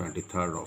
23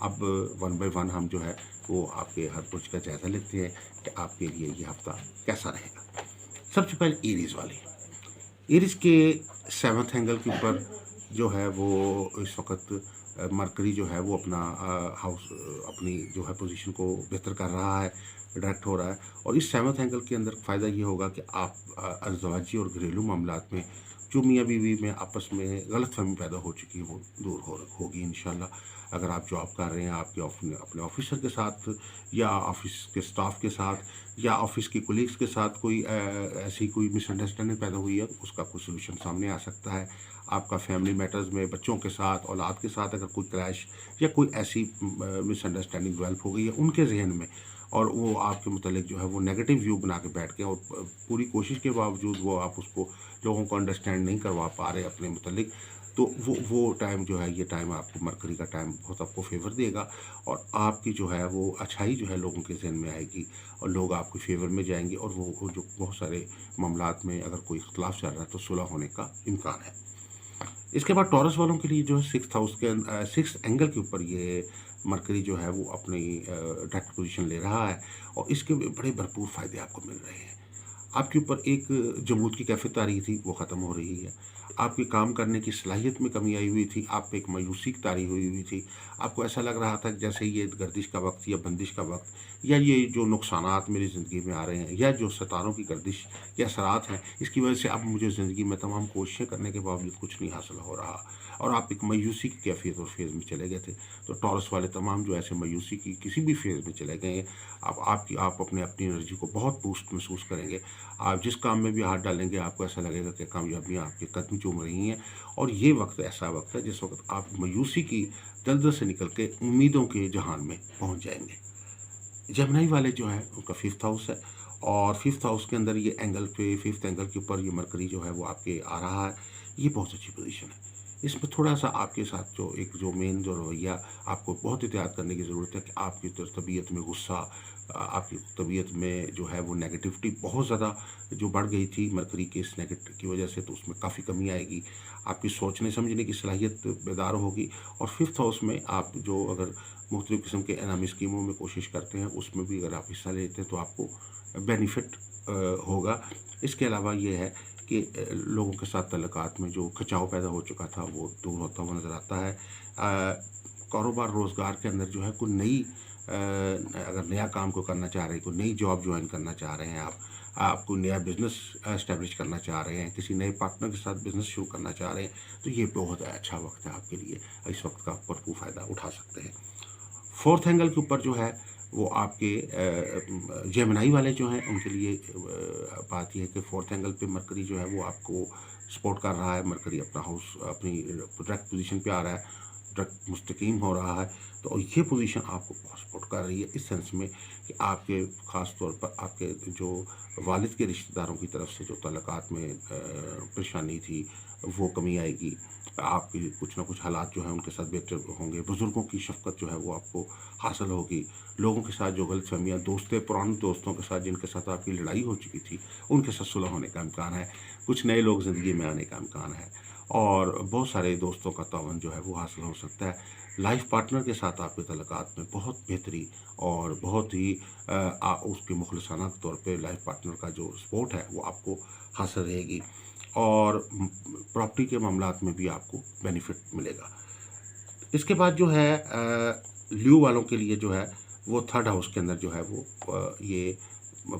اب one by one ہم جو ہے وہ آپ کے ہر برج کا جائزہ لیتے ہیں کہ آپ کے لیے یہ ہفتہ کیسا رہے گا۔ سب سے پہلے ایریز والے، ایریز کے 7th اینگل کے اوپر جو ہے وہ اس وقت مرکری جو ہے وہ اپنا ہاؤس اپنی جو ہے پوزیشن کو بہتر کر رہا ہے، ڈائریکٹ ہو رہا ہے، اور اس 7th اینگل کے اندر فائدہ یہ ہوگا کہ آپ ازدواجی اور گھریلو معاملات میں جو میاں بیوی میں آپس میں غلط فہمی پیدا ہو چکی ہے وہ دور ہوگی انشاءاللہ۔ اگر آپ جاب کر رہے ہیں، آپ کے اپنے آفیسر کے ساتھ یا آفس کے سٹاف کے ساتھ یا آفس کے کولیگس کے ساتھ کوئی ایسی کوئی مس انڈرسٹینڈنگ پیدا ہوئی ہے، اس کا کوئی سلوشن سامنے آ سکتا ہے۔ آپ کا فیملی میٹرز میں بچوں کے ساتھ، اولاد کے ساتھ اگر کوئی کلیش یا کوئی ایسی مس انڈرسٹینڈنگ ڈیولپ ہو گئی ہے ان کے ذہن میں، اور وہ آپ کے متعلق جو ہے وہ نیگیٹو ویو بنا کے بیٹھ گئے، اور پوری کوشش کے باوجود وہ آپ اس کو لوگوں کو انڈرسٹینڈ نہیں کروا پا رہے اپنے متعلق، تو وہ ٹائم جو ہے، یہ ٹائم آپ کو مرکری کا ٹائم بہت آپ کو فیور دے گا، اور آپ کی جو ہے وہ اچھائی جو ہے لوگوں کے ذہن میں آئے گی، اور لوگ آپ کے فیور میں جائیں گے، اور وہ جو بہت سارے معاملات میں اگر کوئی اختلاف چل رہا ہے تو صلح ہونے کا امکان ہے۔ اس کے بعد ٹورس والوں کے لیے جو ہے 6th اینگل کے اوپر یہ مرکری جو ہے وہ اپنی ڈائریکٹ پوزیشن لے رہا ہے، اور اس کے بڑے بھرپور فائدے آپ کو مل رہے ہیں۔ آپ کے اوپر ایک جمود کی کیفیت آ رہی تھی، وہ ختم ہو رہی ہے۔ آپ کی کام کرنے کی صلاحیت میں کمی آئی ہوئی تھی، آپ پہ ایک مایوسی طاری ہوئی تھی، آپ کو ایسا لگ رہا تھا کہ جیسے یہ گردش کا وقت یا بندش کا وقت، یا یہ جو نقصانات میری زندگی میں آ رہے ہیں، یا جو ستاروں کی گردش کے اثرات ہیں، اس کی وجہ سے اب مجھے زندگی میں تمام کوششیں کرنے کے باوجود کچھ نہیں حاصل ہو رہا، اور آپ ایک مایوسی کی کیفیت اور فیز میں چلے گئے تھے۔ تو ٹورس والے تمام جو ایسے مایوسی کی کسی بھی فیز میں چلے گئے ہیں، اب آپ اپنی انرجی کو بہت بوسٹ محسوس کریں گے۔ آپ جس کام میں بھی ہاتھ ڈالیں گے آپ کو ایسا لگے گا کہ کامیابیاں آپ کے قدم چوم رہی ہیں، اور یہ وقت ایسا وقت ہے جس وقت آپ مایوسی کی دلدل سے نکل کے امیدوں کے جہان میں پہنچ جائیں گے۔ جمنائی والے جو ہیں ان کا 5th ہاؤس ہے، اور 5th ہاؤس کے اندر یہ اینگل پہ 5th اینگل کے اوپر یہ مرکری جو ہے وہ آپ کے آ رہا ہے، یہ بہت اچھی پوزیشن ہے۔ اس میں تھوڑا سا آپ کے ساتھ جو مین جو رویہ آپ کو بہت احتیاط کرنے کی ضرورت ہے کہ آپ کی طبیعت میں غصہ، آپ کی طبیعت میں جو ہے وہ نیگیٹیوٹی بہت زیادہ جو بڑھ گئی تھی مرکری کے اس نیگیٹو کی وجہ سے، تو اس میں کافی کمی آئے گی، آپ کی سوچنے سمجھنے کی صلاحیت بیدار ہوگی، اور 5th ہاؤس میں آپ جو اگر مختلف قسم کے انعامی اسکیموں میں کوشش کرتے ہیں اس میں بھی اگر آپ حصہ لیتے ہیں تو آپ کو بینیفٹ ہوگا۔ اس کے علاوہ یہ ہے کہ لوگوں کے ساتھ تعلقات میں جو کھچاؤ پیدا ہو چکا تھا وہ دور ہوتا ہوا نظر آتا ہے۔ کاروبار روزگار کے اندر جو ہے کوئی نئی اگر نیا کام کو کرنا چاہ رہے ہیں، کوئی نئی جاب جوائن کرنا چاہ رہے ہیں، آپ کوئی نیا بزنس اسٹیبلش کرنا چاہ رہے ہیں، کسی نئے پارٹنر کے ساتھ بزنس شروع کرنا چاہ رہے ہیں، تو یہ بہت اچھا وقت ہے آپ کے لیے، اس وقت کا بھرپور فائدہ اٹھا سکتے ہیں۔ 4th اینگل کے اوپر جو ہے وہ آپ کے جیمنائی والے جو ہیں ان کے لیے بات یہ ہے کہ 4th اینگل پہ مرکری جو ہے وہ آپ کو سپورٹ کر رہا ہے، مرکری اپنا ہاؤس اپنی ڈائریکٹ پوزیشن پہ آ رہا ہے، ڈائریکٹ مستقیم ہو رہا ہے، تو یہ پوزیشن آپ کو بہت سپورٹ کر رہی ہے اس سینس میں کہ آپ کے خاص طور پر آپ کے جو والد کے رشتہ داروں کی طرف سے جو تعلقات میں پریشانی تھی وہ کمی آئے گی، آپ کی کچھ نہ کچھ حالات جو ہیں ان کے ساتھ بہتر ہوں گے، بزرگوں کی شفقت جو ہے وہ آپ کو حاصل ہوگی، لوگوں کے ساتھ جو غلط فہمیاں پرانے دوستوں کے ساتھ جن کے ساتھ آپ کی لڑائی ہو چکی تھی ان کے ساتھ صلح ہونے کا امکان ہے، کچھ نئے لوگ زندگی میں آنے کا امکان ہے، اور بہت سارے دوستوں کا تعاون جو ہے وہ حاصل ہو سکتا ہے۔ لائف پارٹنر کے ساتھ آپ کے تعلقات میں بہت بہتری اور بہت ہی اس کے مخلصانہ طور پہ لائف پارٹنر کا جو سپورٹ ہے وہ آپ کو حاصل رہے گی، اور پراپرٹی کے معاملات میں بھی آپ کو بینیفٹ ملے گا۔ اس کے بعد جو ہے لیو والوں کے لیے جو ہے وہ 3rd ہاؤس کے اندر جو ہے وہ یہ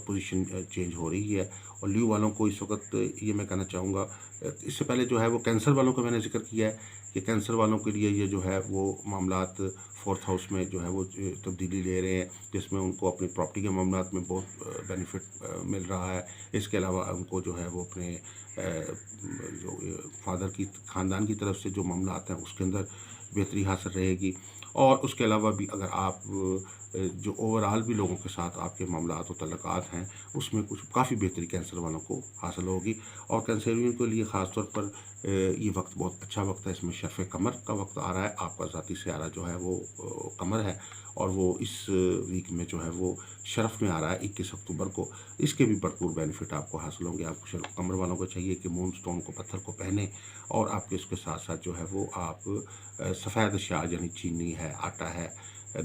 پوزیشن چینج ہو رہی ہے، اور لیو والوں کو اس وقت یہ میں کہنا چاہوں گا، اس سے پہلے جو ہے وہ کینسر والوں کا میں نے ذکر کیا ہے کہ کینسر والوں کے لیے یہ جو ہے وہ معاملات 4th ہاؤس میں جو ہے وہ تبدیلی لے رہے ہیں، جس میں ان کو اپنی پراپرٹی کے معاملات میں بہت بینیفٹ مل رہا ہے۔ اس کے علاوہ ان کو جو ہے وہ اپنے جو فادر کی خاندان کی طرف سے جو معاملات ہیں اس کے اندر بہتری حاصل رہے گی، اور اس کے علاوہ بھی اگر آپ جو اوورال بھی لوگوں کے ساتھ آپ کے معاملات و تعلقات ہیں اس میں کچھ کافی بہتری کینسر والوں کو حاصل ہوگی، اور کینسریوں کے لیے خاص طور پر یہ وقت بہت اچھا وقت ہے، اس میں شرف قمر کا وقت آ رہا ہے، آپ کا ذاتی سیارہ جو ہے وہ قمر ہے، اور وہ اس ویک میں جو ہے وہ شرف میں آ رہا ہے 21 اکتوبر کو، اس کے بھی بھرپور بینیفٹ آپ کو حاصل ہوں گے۔ آپ کو شرف قمر والوں کو چاہیے کہ مون سٹون کو پتھر کو پہنے، اور آپ کے اس کے ساتھ ساتھ جو ہے وہ آپ سفید اشیاء یعنی چینی ہے، آٹا ہے،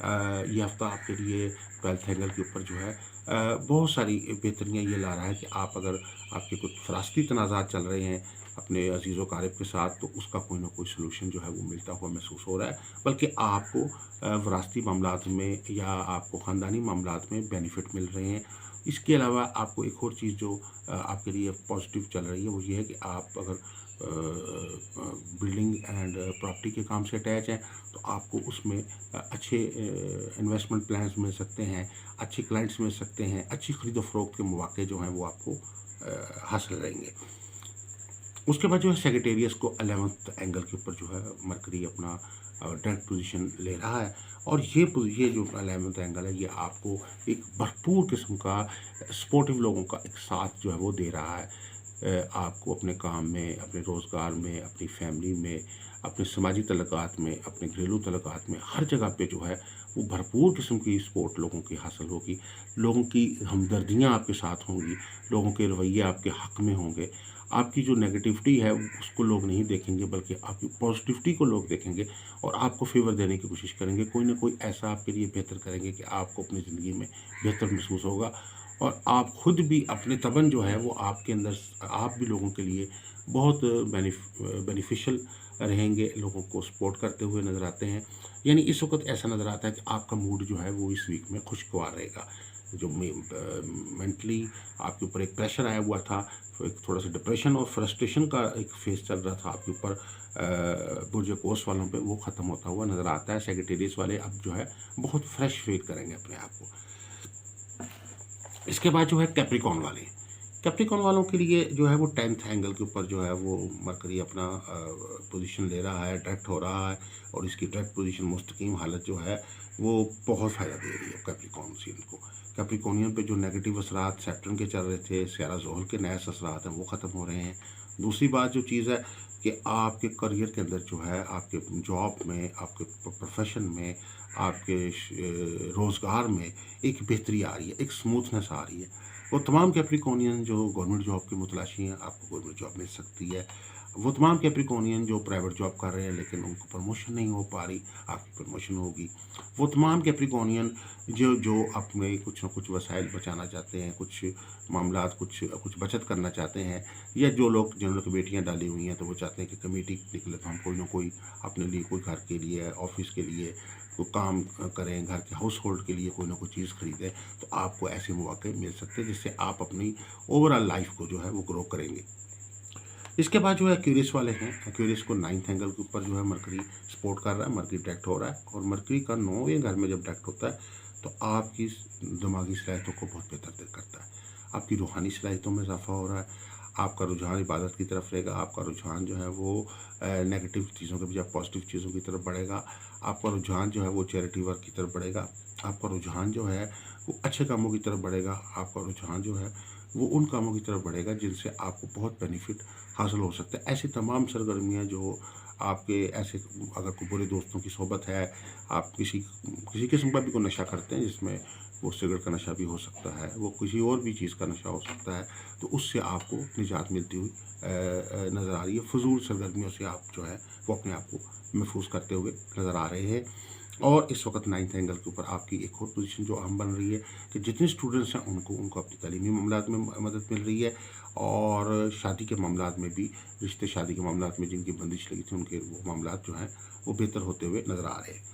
یہ ہفتہ آپ کے لیے 12th اینگل کے اوپر جو ہے بہت ساری بہتریاں یہ لا رہا ہے کہ آپ اگر آپ کے کچھ فلسفی تنازعات چل رہے ہیں اپنے عزیز و اقارب کے ساتھ، تو اس کا کوئی نہ کوئی سلوشن جو ہے وہ ملتا ہوا محسوس ہو رہا ہے، بلکہ آپ کو وراثتی معاملات میں یا آپ کو خاندانی معاملات میں بینیفٹ مل رہے ہیں۔ اس کے علاوہ آپ کو ایک اور چیز جو آپ کے لیے پازیٹیو چل رہی ہے وہ یہ ہے کہ آپ اگر بلڈنگ اینڈ پراپرٹی کے کام سے اٹیچ ہیں تو آپ کو اس میں اچھے انویسٹمنٹ پلانز مل سکتے ہیں، اچھے کلائنٹس مل سکتے ہیں، اچھی خرید و فروخت کے مواقع جو ہیں وہ آپ کو حاصل رہیں گے۔ اس کے بعد جو ہے سیگیٹیریس کو 11th اینگل کے اوپر جو ہے مرکری اپنا ڈائریکٹ پوزیشن لے رہا ہے، اور یہ جو 11th اینگل ہے یہ آپ کو ایک بھرپور قسم کا سپورٹیو لوگوں کا ایک ساتھ جو ہے وہ دے رہا ہے، آپ کو اپنے کام میں، اپنے روزگار میں، اپنی فیملی میں، اپنے سماجی تعلقات میں، اپنے گھریلو تعلقات میں، ہر جگہ پہ جو ہے وہ بھرپور قسم کی سپورٹ لوگوں کی حاصل ہوگی، لوگوں کی ہمدردیاں آپ کے ساتھ ہوں گی، لوگوں کے رویے آپ کے حق میں ہوں گے، آپ کی جو نیگیٹیوٹی ہے اس کو لوگ نہیں دیکھیں گے بلکہ آپ کی پازیٹیوٹی کو لوگ دیکھیں گے اور آپ کو فیور دینے کی کوشش کریں گے، کوئی نہ کوئی ایسا آپ کے لیے بہتر کریں گے کہ آپ کو اپنی زندگی میں بہتر محسوس ہوگا، اور آپ خود بھی اپنے تبن جو ہے وہ آپ کے اندر، آپ بھی لوگوں کے لیے بہت بینیفیشل رہیں گے، لوگوں کو سپورٹ کرتے ہوئے نظر آتے ہیں۔ یعنی اس وقت ایسا نظر آتا ہے کہ آپ کا موڈ جو ہے وہ اس ویک میں خوشگوار رہے گا، جو مینٹلی آپ کے اوپر ایک پریشر آیا ہوا تھا، ایک تھوڑا سا ڈپریشن اور فرسٹریشن کا ایک فیز چل رہا تھا آپ کے اوپر برج قوس والوں پہ، وہ ختم ہوتا ہوا نظر آتا ہے۔ سیگیٹیریس والے اب جو ہے بہت فریش فیل کریں گے اپنے آپ کو۔ اس کے بعد جو ہے کیپریکون والے، کیپریکون والوں کے لیے جو ہے وہ 10th اینگل کے اوپر جو ہے وہ مرکری اپنا پوزیشن لے رہا ہے، ڈائریکٹ ہو رہا ہے، اور اس کی ڈائریکٹ پوزیشن مستقیم حالت جو ہے وہ بہت فائدہ دے رہی ہے کیپریکونسین کو۔ کیپریکونین پہ جو نیگیٹو اثرات سیپٹرن کے چل رہے تھے، سیارہ زحل کے نئے اثرات ہیں وہ ختم ہو رہے ہیں۔ دوسری بات جو چیز ہے کہ آپ کے کریئر کے اندر جو ہے، آپ کے جاب میں، آپ کے پروفیشن میں، آپ کے روزگار میں ایک بہتری آ رہی ہے، ایک سموتھنس آ رہی ہے۔ وہ تمام کیپریکونین جو گورنمنٹ جاب کے متلاشی ہیں، آپ کو گورنمنٹ جاب مل سکتی ہے۔ وہ تمام کیپریکونین جو پرائیویٹ جاب کر رہے ہیں لیکن ان کو پروموشن نہیں ہو پا رہی، آپ کی پروموشن ہوگی۔ وہ تمام کیپریکونین جو اپنے کچھ نہ کچھ وسائل بچانا چاہتے ہیں، کچھ معاملات، کچھ بچت کرنا چاہتے ہیں، یا جو لوگ جنہوں نے بیٹیاں ڈالی ہوئی ہیں تو وہ چاہتے ہیں کہ کمیٹی نکلے تو ہم کوئی نہ کوئی اپنے لیے، کوئی گھر کے لیے، آفس کے لیے کوئی کام کریں، گھر کے ہاؤس ہولڈ کے لیے کوئی نہ کوئی چیز خریدیں، تو آپ کو ایسے مواقع مل سکتے ہیں جس سے آپ اپنی اوور آل لائف کو جو ہے وہ گرو کریں گے۔ اس کے بعد جو ہے ایکیوریس والے ہیں، ایکیوریس کو 9th اینگل کے اوپر جو ہے مرکری سپورٹ کر رہا ہے، مرکری ڈائریکٹ ہو رہا ہے، اور مرکری کا 9ویں گھر میں جب ڈائریکٹ ہوتا ہے تو آپ کی دماغی صلاحیتوں کو بہت بہتر کرتا ہے، آپ کی روحانی صلاحیتوں میں اضافہ ہو رہا ہے، آپ کا رجحان عبادت کی طرف رہے گا، آپ کا رجحان جو ہے وہ نیگیٹو چیزوں کے بجائے پازیٹیو چیزوں کی طرف بڑھے گا، آپ کا رجحان جو ہے وہ چیریٹی ورک کی طرف بڑھے گا، آپ کا رجحان جو ہے وہ اچھے کاموں کی طرف بڑھے گا، آپ کا رجحان جو ہے وہ ان کاموں کی طرف بڑھے گا جن سے آپ کو بہت بینیفٹ حاصل ہو سکتا ہے۔ ایسی تمام سرگرمیاں جو آپ کے ایسے، اگر کوئی برے دوستوں کی صحبت ہے، آپ کسی قسم کا بھی کوئی نشہ کرتے ہیں جس میں وہ سگریٹ کا نشہ بھی ہو سکتا ہے، وہ کسی اور بھی چیز کا نشہ ہو سکتا ہے، تو اس سے آپ کو نجات ملتی ہوئی نظر آ رہی ہے۔ فضول سرگرمیوں سے آپ جو ہے وہ اپنے آپ کو محفوظ کرتے ہوئے نظر آ رہے ہیں۔ اور اس وقت 9th اینگل کے اوپر آپ کی ایک اور پوزیشن جو اہم بن رہی ہے کہ جتنے اسٹوڈنٹس ہیں ان کو اپنی تعلیمی معاملات میں مدد مل رہی ہے، اور شادی کے معاملات میں بھی، رشتے شادی کے معاملات میں جن کی بندش لگی تھی ان کے وہ معاملات جو ہیں وہ بہتر ہوتے ہوئے نظر آ رہے ہیں۔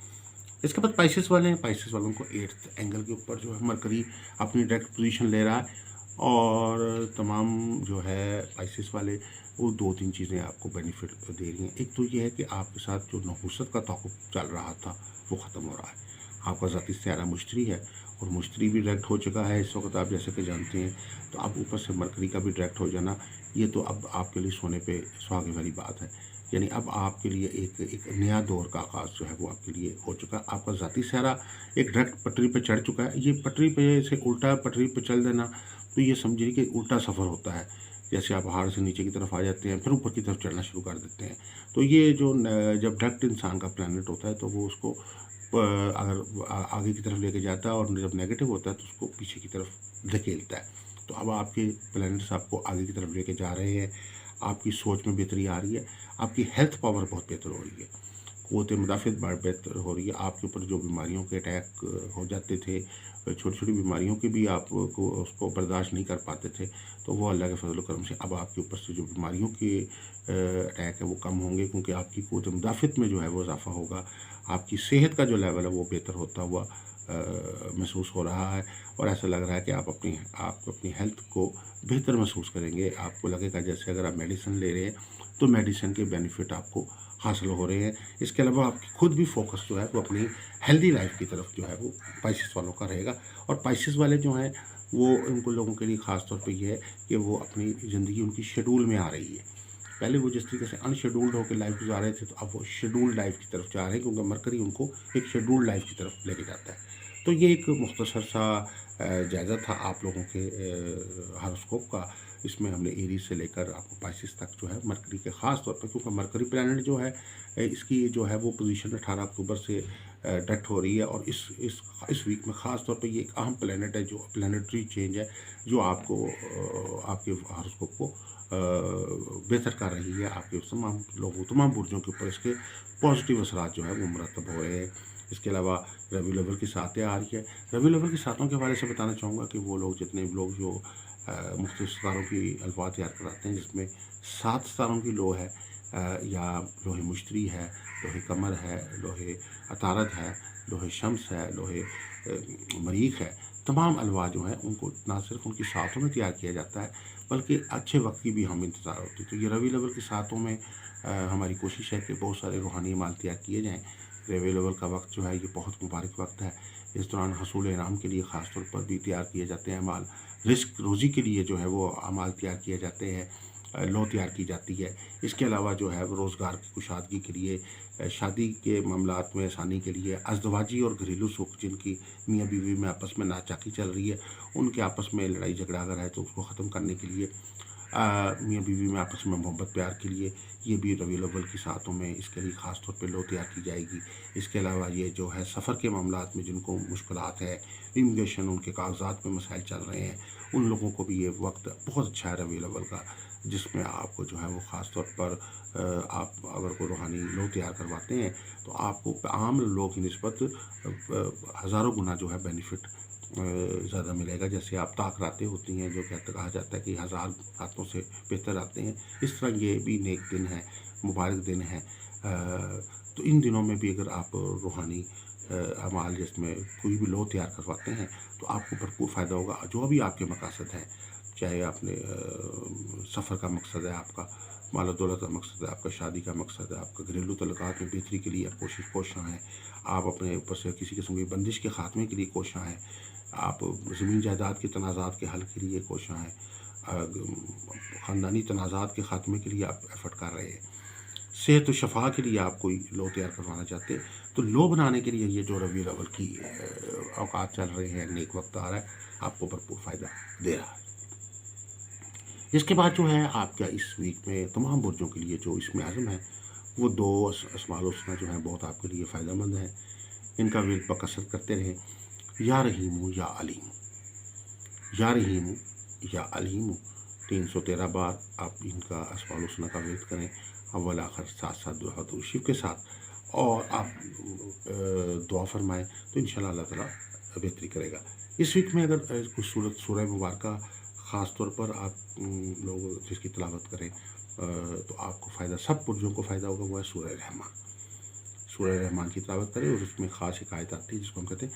اس کے بعد پائسس والے ہیں، پائسس والوں کو 8th اینگل کے اوپر جو ہے مرکری اپنی ڈائریکٹ پوزیشن لے رہا ہے، اور تمام جو ہے پائسس والے وہ 2-3 چیزیں آپ کو بینیفٹ دے رہی ہیں۔ ایک تو یہ ہے کہ آپ کے ساتھ جو نحوست کا تعاقب چل رہا تھا وہ ختم ہو رہا ہے، آپ کا ذاتی سیارہ مشتری ہے، اور مشتری بھی ڈائریکٹ ہو چکا ہے اس وقت، آپ جیسے کہ جانتے ہیں، تو اب اوپر سے مرکری کا بھی ڈائریکٹ ہو جانا، یہ تو اب آپ کے لیے سونے پہ سہاگے والی بات ہے۔ یعنی اب آپ کے لیے ایک نیا دور کا آغاز جو ہے وہ آپ کے لیے ہو چکا ہے، آپ کا ذاتی سیارہ ایک ڈائریکٹ پٹری پہ چڑھ چکا ہے۔ یہ پٹری پہ سے الٹا پٹری پہ چل دینا تو یہ سمجھیے کہ الٹا سفر ہوتا ہے، جیسے آپ پہاڑ سے نیچے کی طرف آ جاتے ہیں پھر اوپر کی طرف چڑھنا شروع کر دیتے ہیں، تو یہ جو جب ڈائریکٹ انسان کا پلانٹ ہوتا ہے تو وہ اس کو اگر آگے کی طرف لے کے جاتا ہے، اور جب نیگیٹو ہوتا ہے تو اس کو پیچھے کی طرف دھکیلتا ہے۔ تو اب آپ کے پلانٹس آپ کو آگے کی طرف لے کے جا رہے ہیں، آپ کی سوچ میں بہتری آ رہی ہے، آپ کی ہیلتھ پاور بہت بہتر ہو رہی ہے۔ قوت مدافعت بہتر ہو رہی ہے. آپ کے اوپر جو بیماریوں کے اٹیک ہو جاتے تھے، چھوٹی چھوٹی بیماریوں کے بھی آپ کو اس کو برداشت نہیں کر پاتے تھے، تو وہ اللہ کے فضل و کرم سے اب آپ کے اوپر سے جو بیماریوں کے اٹیک ہے وہ کم ہوں گے، کیونکہ آپ کی قوت مدافعت میں جو ہے وہ اضافہ ہوگا. آپ کی صحت کا جو لیول ہے وہ بہتر ہوتا ہوا محسوس ہو رہا ہے، اور ایسا لگ رہا ہے کہ آپ اپنی ہیلتھ کو بہتر محسوس کریں گے. آپ کو لگے گا جیسے اگر آپ میڈیسن لے رہے ہیں تو میڈیسن کے بینیفٹ آپ کو حاصل ہو رہے ہیں. اس کے علاوہ آپ کی خود بھی فوکس جو ہے وہ اپنی ہیلدی لائف کی طرف جو ہے وہ پائسس والوں کا رہے گا. اور پائسس والے جو ہیں وہ ان کو لوگوں کے لیے خاص طور پہ یہ ہے کہ وہ اپنی زندگی ان کی شیڈول میں آ رہی ہے. پہلے وہ جس طریقے سے ان شیڈولڈ ہو کے لائف گزار رہے تھے، تو اب وہ شیڈولڈ لائف کی طرف جا رہے ہیں، کیونکہ مرکری ان کو ایک شیڈولڈ لائف کی طرف لے کے جاتا ہے. تو یہ ایک مختصر سا جائزہ تھا آپ لوگوں کے ہاروسکوپ کا. اس میں ہم نے ایریز سے لے کر آپ کو پائسس تک جو ہے مرکری کے خاص طور پہ، کیونکہ مرکری پلانٹ جو ہے اس کی جو ہے وہ پوزیشن 18 اکتوبر سے ڈٹ ہو رہی ہے، اور اس ویک میں خاص طور پہ یہ ایک اہم پلانٹ ہے، جو پلانٹری چینج ہے، جو آپ کو آپ کے ہاروسکوپ کو بہتر کر رہی ہے. آپ کے تمام برجوں کے اوپر اس کے پازیٹیو اثرات جو ہے وہ مرتب ہو رہے ہیں. اس کے علاوہ ربیع الاول کی ساتیں آ رہی ہے. ربیع الاول کی ساتوں کے حوالے سے بتانا چاہوں گا کہ وہ لوگ جتنے لوگ جو مختلف ستاروں کی الفاظ یاد کراتے ہیں، جس میں 7 ستاروں کی لو ہے، یا لوح مشتری ہے، لوح قمر ہے، لوح عطارد ہے، لوح شمس ہے، لوح مریخ ہے. تمام الواح جو ہیں ان کو نہ صرف ان کی ساتوں میں تیار کیا جاتا ہے، بلکہ اچھے وقت کی بھی ہم انتظار ہوتی ہے. تو یہ ربیع الاول کی ساتوں میں ہماری کوشش ہے کہ بہت سارے روحانی اعمال تیار کیے جائیں. ربیع الاول کا وقت جو ہے یہ بہت مبارک وقت ہے. اس دوران حصول انعام کے لیے خاص طور پر بھی تیار کیے جاتے ہیں اعمال. رزق روزی کے لیے جو ہے وہ اعمال تیار کیے جاتے ہیں، لو تیار کی جاتی ہے. اس کے علاوہ جو ہے وہ روزگار کی کشادگی کے لیے، شادی کے معاملات میں آسانی کے لیے، ازدواجی اور گھریلو سکھ جن کی میاں بیوی میں آپس میں ناچاکی چل رہی ہے، ان کے آپس میں لڑائی جھگڑا اگر ہے تو اس کو ختم کرنے کے لیے، میاں بیوی میں آپس میں محبت پیار کے لیے، یہ بھی ربیع الاول کی ساتوں میں اس کے لیے خاص طور پہ لو تیار کی جائے گی. اس کے علاوہ یہ جو ہے سفر کے معاملات میں جن کو مشکلات ہے، امیگریشن، ان کے کاغذات میں مسائل چل رہے ہیں، ان لوگوں کو بھی یہ وقت بہت اچھا ہے ربیع الاول کا، جس میں آپ کو جو ہے وہ خاص طور پر آپ اگر کوئی روحانی لو تیار کرواتے ہیں تو آپ کو عام لوگوں کی نسبت ہزاروں گنا جو ہے بینیفٹ زیادہ ملے گا. جیسے آپ طاق راتیں ہوتی ہیں جو کہا جاتا ہے کہ 1000 راتوں سے بہتر آتے ہیں، اس طرح یہ بھی نیک دن ہے، مبارک دن ہے. تو ان دنوں میں بھی اگر آپ روحانی اعمال جس میں کوئی بھی لو تیار کرواتے ہیں تو آپ کو بھرپور فائدہ ہوگا. جو بھی آپ کے مقاصد ہیں، چاہے آپ نے سفر کا مقصد ہے، آپ کا مال و دولت کا مقصد ہے، آپ کا شادی کا مقصد ہے، آپ کا گھریلو تعلقات میں بہتری کے لیے آپ کوشاں ہیں، آپ اپنے اوپر سے کسی قسم کی بندش کے خاتمے کے لیے کوشاں ہیں، آپ زمین جائیداد کے تنازعات کے حل کے لیے کوشاں ہیں، خاندانی تنازعات کے خاتمے کے لیے آپ ایفرٹ کر رہے ہیں، صحت و شفا کے لیے آپ کوئی لو تیار کروانا چاہتے ہیں، تو لو بنانے کے لیے یہ جو ربیع الاول کی اوقات چل رہے ہیں، نیک وقت آ رہا ہے، آپ کو بھرپور فائدہ دے رہا ہے. اس کے بعد جو ہے آپ کا اس ویک میں تمام برجوں کے لیے جو اس میں عزم ہے، وہ 2 اسماء الحسنی جو ہیں بہت آپ کے لیے فائدہ مند ہیں. ان کا ورد بکثرت کرتے رہیں. یا رحیم یا علیم، یا رحیم یا علیم 313 بار آپ ان کا اسماء الحسنی کا ورد کریں، اول آخر ساتھ ساتھ درود شریف کے ساتھ، اور آپ دعا فرمائیں تو انشاءاللہ اللہ تعالیٰ بہتری کرے گا. اس ویک میں اگر کچھ سورہ مبارکہ خاص طور پر آپ لوگ جس کی تلاوت کریں تو آپ کو فائدہ، سب برجوں کو فائدہ ہوگا، وہ ہے سورہ رحمان. سورہ رحمان کی تلاوت کریں، اور اس میں خاص ایک آیت آتی ہے جس کو ہم کہتے ہیں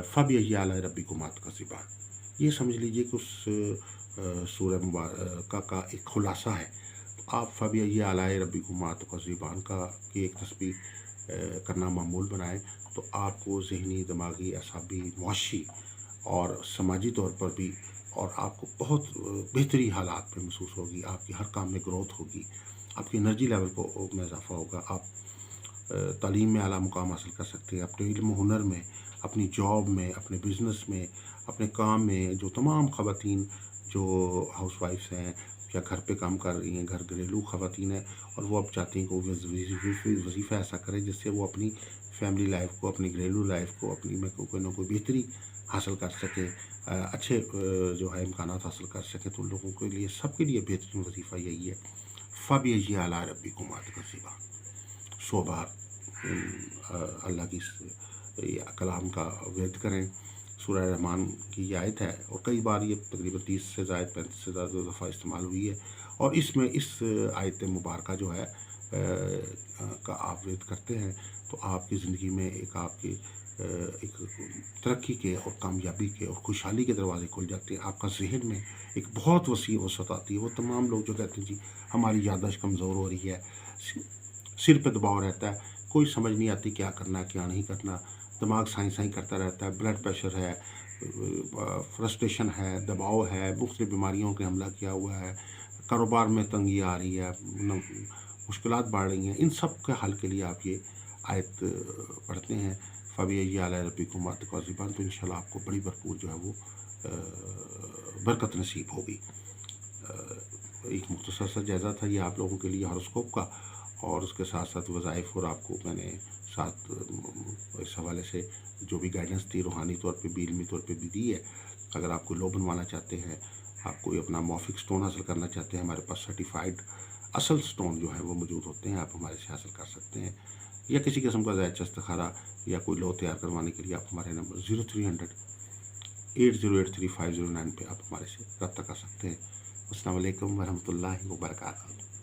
فَبِأَيِّ آلَاءِ رَبِّكُمَا تُكَذِّبَانِ. یہ سمجھ لیجئے کہ اس سورہ مبارکہ کا ایک خلاصہ ہے. آپ فَبِأَيِّ آلَاءِ رَبِّكُمَا تُكَذِّبَانِ کی ایک تسبیح کرنا معمول بنائیں تو آپ کو ذہنی، دماغی، اعصابی، معاشی اور سماجی طور پر بھی، اور آپ کو بہت بہتری حالات میں محسوس ہوگی. آپ کی ہر کام میں گروتھ ہوگی، آپ کی انرجی لیول کو میں اضافہ ہوگا، آپ تعلیم میں اعلیٰ مقام حاصل کر سکتے ہیں، اپنے علم و ہنر میں، اپنی جاب میں، اپنے بزنس میں، اپنے کام میں. جو تمام خواتین جو ہاؤس وائفس ہیں یا گھر پہ کام کر رہی ہیں، گھریلو خواتین ہیں، اور وہ اب چاہتی ہیں کہ وہ وظیفہ ایسا کریں جس سے وہ اپنی فیملی لائف کو، اپنی گھریلو لائف کو، اپنی میں کوئی نہ کوئی بہتری حاصل کر سکے، اچھے جو ہے امکانات حاصل کر سکے. تو ان لوگوں کے لیے، سب کے لیے بہترین وظیفہ یہی ہے، فَبِأَيِّ آلَاءِ رَبِّكُمَا تُكَذِّبَانِ 100 بار اللہ کی کلام کا ورد کریں. سورہ رحمان کی یہ آیت ہے اور کئی بار یہ تقریباً 30 سے زائد 35 سے زیادہ دفعہ استعمال ہوئی ہے. اور اس میں اس آیت مبارکہ جو ہے کا آپ ورد کرتے ہیں تو آپ کی زندگی میں آپ کی ایک ترقی کے اور کامیابی کے اور خوشحالی کے دروازے کھل جاتے ہیں. آپ کا ذہن میں ایک بہت وسیع وسعت آتی ہے. وہ تمام لوگ جو کہتے ہیں جی ہماری یادداشت کمزور ہو رہی ہے, سر پہ دباؤ رہتا ہے, کوئی سمجھ نہیں آتی کیا کرنا کیا نہیں کرنا, دماغ سائیں کرتا رہتا ہے, بلڈ پریشر ہے, فرسٹریشن ہے, دباؤ ہے, مختلف بیماریوں کے حملہ کیا ہوا ہے, کاروبار میں تنگی آ رہی ہے, مشکلات بڑھ رہی ہیں, ان سب کے حل کے لیے آپ یہ آیت پڑھتے ہیں فَبِأَيِّ آلَاءِ رَبِّكُمَا تُكَذِّبَانِ, تو انشاءاللہ آپ کو بڑی بھرپور جو ہے وہ برکت نصیب ہوگی. ایک مختصر سا جائزہ تھا یہ آپ لوگوں کے لیے ہاروسکوپ کا, اور اس کے ساتھ ساتھ وظائف, اور آپ کو میں نے ساتھ اس حوالے سے جو بھی گائیڈنس تھی روحانی طور پہ بھی علمی طور پہ بھی دی ہے. اگر آپ کو لو بنوانا چاہتے ہیں, آپ کوئی اپنا موفک سٹون حاصل کرنا چاہتے ہیں, ہمارے پاس سرٹیفائڈ اصل سٹون جو ہے وہ موجود ہوتے ہیں, آپ ہمارے سے حاصل کر سکتے ہیں. یا کسی قسم کا زائد استخارہ یا کوئی لو تیار کروانے کے لیے آپ ہمارے نمبر 0300 8083 509 پہ آپ ہمارے سے رابطہ کر سکتے ہیں. السلام علیکم ورحمۃ اللہ وبرکاتہ.